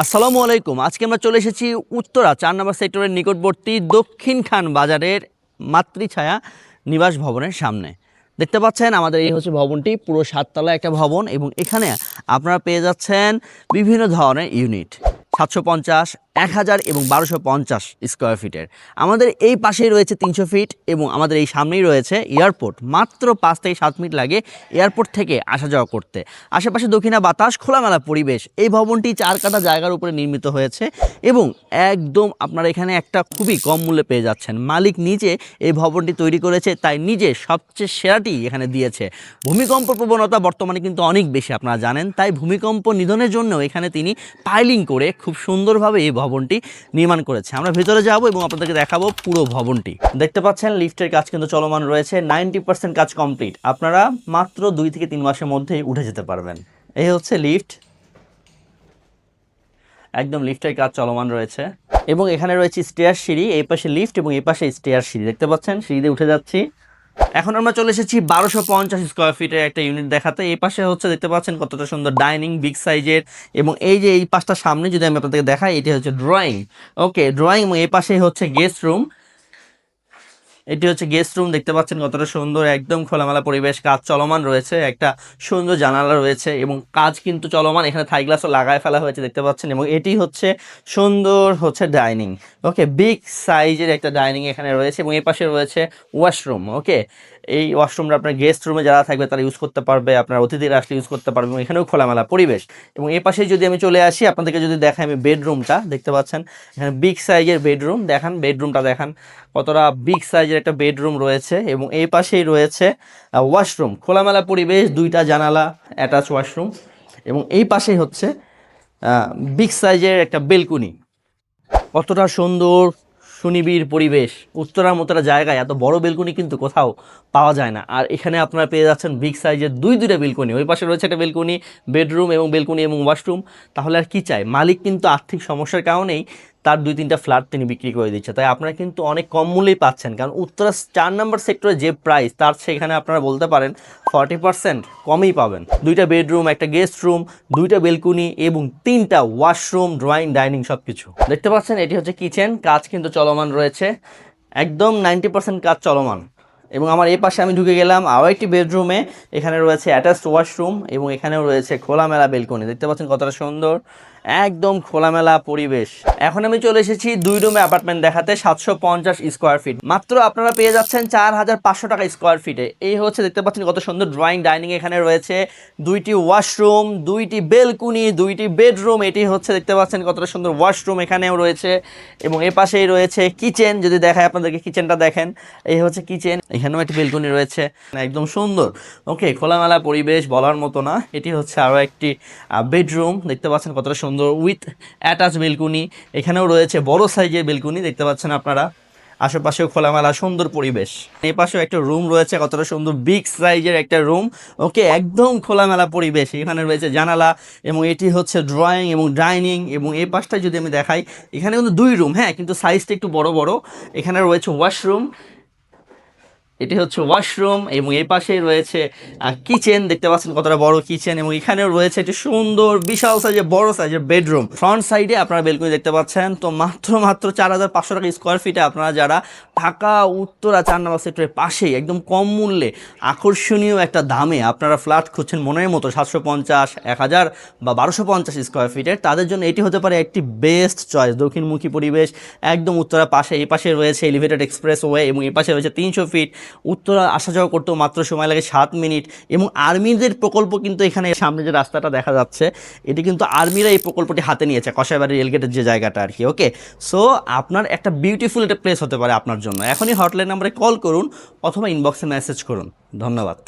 আসসালামু আলাইকুম। আজকে আমরা চলে এসেছি উত্তরা ৪ নম্বর সেক্টরের নিকটবর্তী দক্ষিণ খান বাজারের মাতৃছায়া নিবাস ভবনের সামনে। দেখতে পাচ্ছেন আমাদের এই হচ্ছে ভবনটি, পুরো ৭ তলা একটা ভবন এবং এখানে আপনারা পেয়ে যাচ্ছেন বিভিন্ন ধরনের ইউনিট ৭৫০, ১০০০ এবং ১২৫০ স্কোয়ার ফিটের। আমাদের এই পাশেই রয়েছে ৩০০ ফিট এবং আমাদের এই সামনেই রয়েছে এয়ারপোর্ট। মাত্র ৫ থেকে ৭ মিনিট লাগে এয়ারপোর্ট থেকে আসা যাওয়া করতে। আশেপাশে দক্ষিণা বাতাস, খোলামেলা পরিবেশ। এই ভবনটি ৪ কাঠা জায়গার উপরে নির্মিত হয়েছে এবং একদম আপনারা এখানে একটা খুবই কম মূল্যে পেয়ে যাচ্ছেন। মালিক নিজে এই ভবনটি তৈরি করেছে, তাই নিজে সবচেয়ে সেরাটি এখানে দিয়েছে। ভূমিকম্প প্রবণতা বর্তমানে কিন্তু অনেক বেশি, আপনারা জানেন, তাই ভূমিকম্প নিধনের জন্য এখানে তিনি পাইলিং করে খুব সুন্দরভাবে এই ভবনটি নির্মাণ করেছে। আমরা ভেতরে যাব এবং আপনাদেরকে দেখাবো পুরো ভবনটি। দেখতে পাচ্ছেন লিফটের কাজ কিন্তু চলমান রয়েছে, 90% কাজ কমপ্লিট। আপনারা মাত্র 2 থেকে 3 মাসের মধ্যেই উঠে যেতে পারবেন। এই হচ্ছে লিফট, একদম লিফটের কাজ চলমান রয়েছে এবং এখানে রয়েছে স্টেয়ার সিঁড়ি। এই পাশে লিফট এবং এই পাশে স্টেয়ার সিঁড়ি। দেখতে পাচ্ছেন সিঁড়ি দিয়ে উঠে যাচ্ছি। এখন আমরা চলে এসেছি ১২৫০ স্কোয়ার ফিটের একটা ইউনিট দেখাতে। এই পাশে হচ্ছে দেখতে পাচ্ছেন কতটা সুন্দর ডাইনিং, বিগ সাইজের, এবং এই যে এই পাশটার সামনে যদি আমি আপনাদেরকে দেখাই, এটি হচ্ছে ড্রয়িং। ওকে, ড্রয়িং এবং এই পাশে হচ্ছে গেস্ট রুম। এটি হচ্ছে গেস্ট রুম। দেখতে পাচ্ছেন কতটা সুন্দর, একদম খোলামেলা পরিবেশ। কাজ চলমান রয়েছে, একটা সুন্দর জানালা রয়েছে এবং কাজ কিন্তু চলমান। এখানে থাই গ্লাসও লাগায় ফেলা হয়েছে, দেখতে পাচ্ছেন। এবং এটি হচ্ছে সুন্দর হচ্ছে ডাইনিং। ওকে, বিগ সাইজের একটা ডাইনিং এখানে রয়েছে এবং এই পাশে রয়েছে ওয়াশরুম। ওকে, এই ওয়াশরুমটা আপনার গেস্ট রুমে যারা থাকবে তারা ইউজ করতে পারবে, আপনার অতিথিরা আসলে ইউজ করতে পারবে এবং এখানেও খোলামেলা পরিবেশ। এবং এই পাশে যদি আমি চলে আসি, আপনাদেরকে যদি দেখাই আমি বেডরুমটা, দেখতে পাচ্ছেন এখানে বিগ সাইজের বেডরুম। দেখান বেডরুমটা, দেখান কতটা বিগ সাইজের একটা বেডরুম রয়েছে এবং এই পাশেই রয়েছে ওয়াশরুম। খোলামেলা পরিবেশ, 2টা জানালা, অ্যাটাচ ওয়াশরুম এবং এই পাশেই হচ্ছে বিগ সাইজের একটা বেলকুনি। কতটা সুন্দর সুনিবিড় পরিবেশ। উত্তরার মতো একটা জায়গায় এত বড় বেলকুনি কিন্তু কোথাও পাওয়া যায় না। আর এখানে আপনারা পেয়ে যাচ্ছেন বিগ সাইজের দুইটা বেলকুনি। ওই পাশে রয়েছে একটা বেলকুনি, বেডরুম এবং বেলকুনি এবং ওয়াশরুম। তাহলে আর কি চাই? মালিক কিন্তু আর্থিক সমস্যার কারণেই তার 2-3টা ফ্ল্যাট তিনি বিক্রি করে দিচ্ছে। তাই আপনারা কিন্তু অনেক কম মূল্যেই পাচ্ছেন, কারণ উত্তরা 4 নম্বর সেক্টরে যে প্রাইস, তার সেখানে আপনারা বলতে পারেন 40% কমই পাবেন। 2টা বেডরুম, একটা গেস্ট রুম, 2টা বেলকুনি এবং 3টা ওয়াশরুম, ড্রয়িং, ডাইনিং সব কিছু। দেখতে পাচ্ছেন এটি হচ্ছে কিচেন। কাজ কিন্তু চলমান রয়েছে, একদম 90% কাজ চলমান। এবং আমার এই পাশে আমি ঢুকে গেলাম আরও একটি বেডরুমে। এখানে রয়েছে অ্যাটাচড ওয়াশরুম এবং এখানেও রয়েছে খোলামেলা বেলকনি। দেখতে পাচ্ছেন কতটা সুন্দর, একদম খোলামেলা পরিবেশ। এখন আমি চলে এসেছি 2 রুমে অ্যাপার্টমেন্ট দেখাতে, 750 স্কোয়ার ফিট। মাত্র আপনারা পেয়ে যাচ্ছেন ৪৫০০ টাকা স্কোয়ার ফিটে। এই হচ্ছে দেখতে পাচ্ছেন কত সুন্দর ড্রয়িং, ডাইনিং। এখানে রয়েছে 2টি ওয়াশরুম, 2টি বেলকুনি, 2টি বেডরুম। এটি হচ্ছে দেখতে পাচ্ছেন কতটা সুন্দর ওয়াশরুম এখানেও রয়েছে এবং এ পাশেই রয়েছে কিচেন। যদি দেখায় আপনাদেরকে, কিচেনটা দেখেন, এই হচ্ছে কিচেন। এখানেও একটি বেলকুনি রয়েছে, একদম সুন্দর। ওকে, খোলামেলা পরিবেশ বলার মতো না। এটি হচ্ছে আরও একটি বেডরুম। দেখতে পাচ্ছেন কতটা সুন্দর উইথ অ্যাটাচ বেলকুনি। এখানেও রয়েছে বড় সাইজের বেলকুনি, দেখতে পাচ্ছেন আপনারা। আশেপাশেও খোলামেলা সুন্দর পরিবেশ। এই পাশেও একটা রুম রয়েছে, কতটা সুন্দর বিগ সাইজের একটা রুম। ওকে, একদম খোলামেলা পরিবেশ। এখানে রয়েছে জানালা এবং এটি হচ্ছে ড্রয়িং এবং ডাইনিং। এবং এই পাশটায় যদি আমি দেখাই, এখানে কিন্তু 2 রুম, হ্যাঁ, কিন্তু সাইজটা একটু বড় বড়। এখানে রয়েছে ওয়াশরুম, এটি হচ্ছে ওয়াশরুম এবং এই পাশেই রয়েছে কিচেন। দেখতে পাচ্ছেন কতটা বড় কিচেন এবং এখানেও রয়েছে একটি সুন্দর বিশাল সাইজের বড় সাইজের বেডরুম। ফ্রন্ট সাইডে আপনারা বেলকনি দেখতে পাচ্ছেন। তো মাত্র ৪৫০০ টাকা স্কোয়ার ফিটে আপনারা যারা ঢাকা উত্তরা ৪ নম্বর সেক্টরের পাশেই একদম কম মূল্যে আকর্ষণীয় একটা দামে আপনারা ফ্ল্যাট খুঁজছেন মনের মতো, ৭৫০, ১০০০ বা ১২৫০ স্কোয়ার ফিটের, তাদের জন্য এটি হতে পারে একটি বেস্ট চয়েস। দক্ষিণমুখী পরিবেশ, একদম উত্তরা পাশে। এই পাশে রয়েছে এলিভেটেড এক্সপ্রেস ওয়ে এবং এই পাশে রয়েছে 300 ফিট। উত্তরা আসা যাওয়া করতেও মাত্র সময় লাগে 7 মিনিট। এবং আর্মিদের প্রকল্প কিন্তু এখানে সামনে যে রাস্তাটা দেখা যাচ্ছে, এটি কিন্তু আর্মিরা এই প্রকল্পটি হাতে নিয়েছে, কসাইবাড়ি রেলগেটের যে জায়গাটা আর কি। ওকে, সো আপনার একটা বিউটিফুল একটা প্লেস হতে পারে আপনার জন্য। এখনই হটলাইন নাম্বারে কল করুন অথবা ইনবক্সে মেসেজ করুন। ধন্যবাদ।